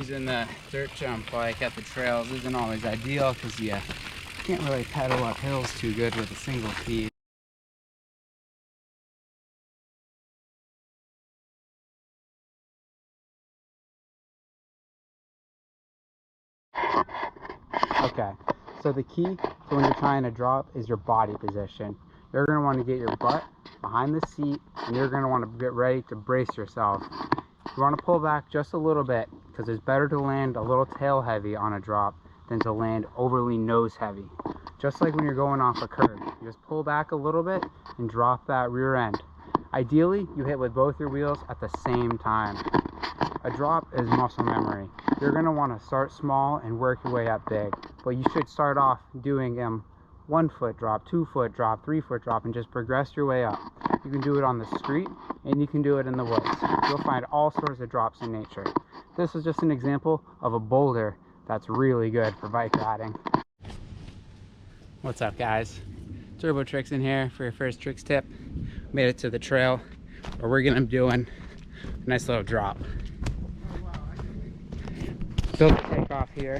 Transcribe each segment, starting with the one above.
using the dirt jump bike at the trails isn't always ideal because you can't really pedal up hills too good with a single speed. Okay, so the key to when you're trying to drop is your body position. You're going to want to get your butt behind the seat, and you're going to want to get ready to brace yourself. You want to pull back just a little bit because it's better to land a little tail heavy on a drop than to land overly nose heavy. Just like when you're going off a curb, you just pull back a little bit and drop that rear end. Ideally, you hit with both your wheels at the same time. A drop is muscle memory. You're going to want to start small and work your way up big, but you should start off doing 1 foot drop, 2 foot drop, 3 foot drop, and just progress your way up. You can do it on the street and you can do it in the woods. You'll find all sorts of drops in nature. This is just an example of a boulder that's really good for bike riding. What's up, guys? TurboTrixson here for your first Trix tip. Made it to the trail where we're gonna be doing a nice little drop. Build the takeoff here,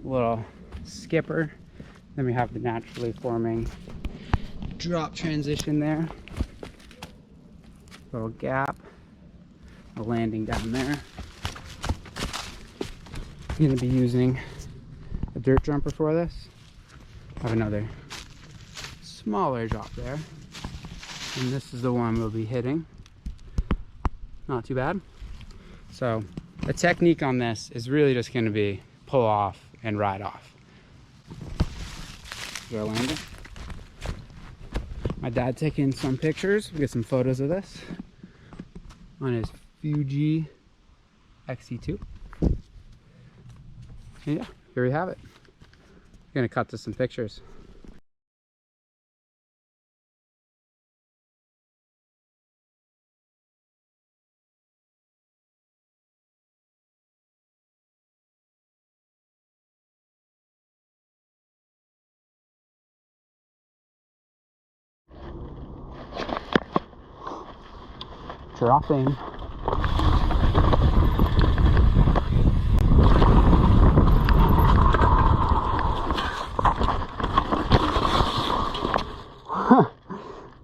a little skipper, then we have the naturally forming drop transition there, little gap, a landing down there. I'm going to be using a dirt jumper for this. I have another smaller drop there, and this is the one we'll be hitting. Not too bad. So the technique on this is really just going to be pull off and ride off. Is our landing? My dad taking some pictures. We get some photos of this on his Fuji XC2. And yeah, here we have it. We're gonna cut to some pictures. Dropping.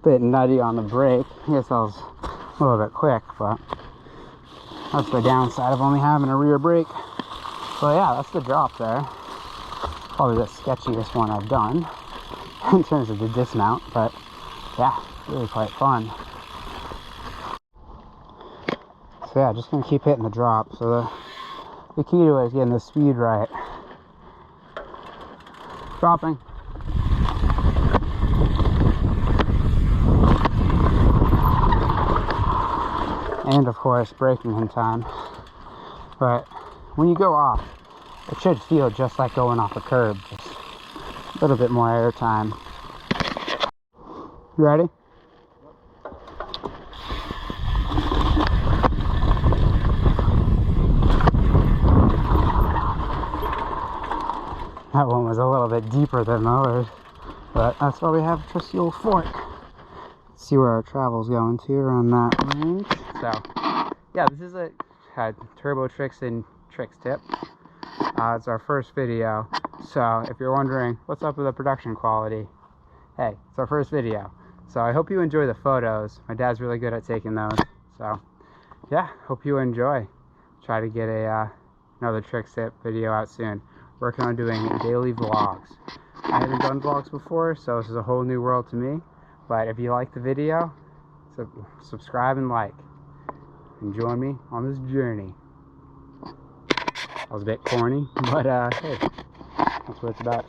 Bit nutty on the brake. I guess I was a little bit quick, but that's the downside of only having a rear brake. So yeah, that's the drop there. Probably the sketchiest one I've done in terms of the dismount, but yeah, really quite fun. So yeah, just gonna keep hitting the drop. So the key to it is getting the speed right. Dropping. And of course, braking in time. But when you go off, it should feel just like going off a curb. Just a little bit more air time. You ready? That one was a little bit deeper than the others, but that's why we have a trusty old fork. Let's see where our travel's going to around that range. So, yeah, this is a TurboTrixson Trix tip. It's our first video, so if you're wondering what's up with the production quality, hey, it's our first video. So I hope you enjoy the photos. My dad's really good at taking those. So, yeah, hope you enjoy. Try to get another Trix tip video out soon. Working on doing daily vlogs. I haven't done vlogs before, so this is a whole new world to me. But if you like the video, subscribe and like. And join me on this journey. That was a bit corny, but hey, that's what it's about.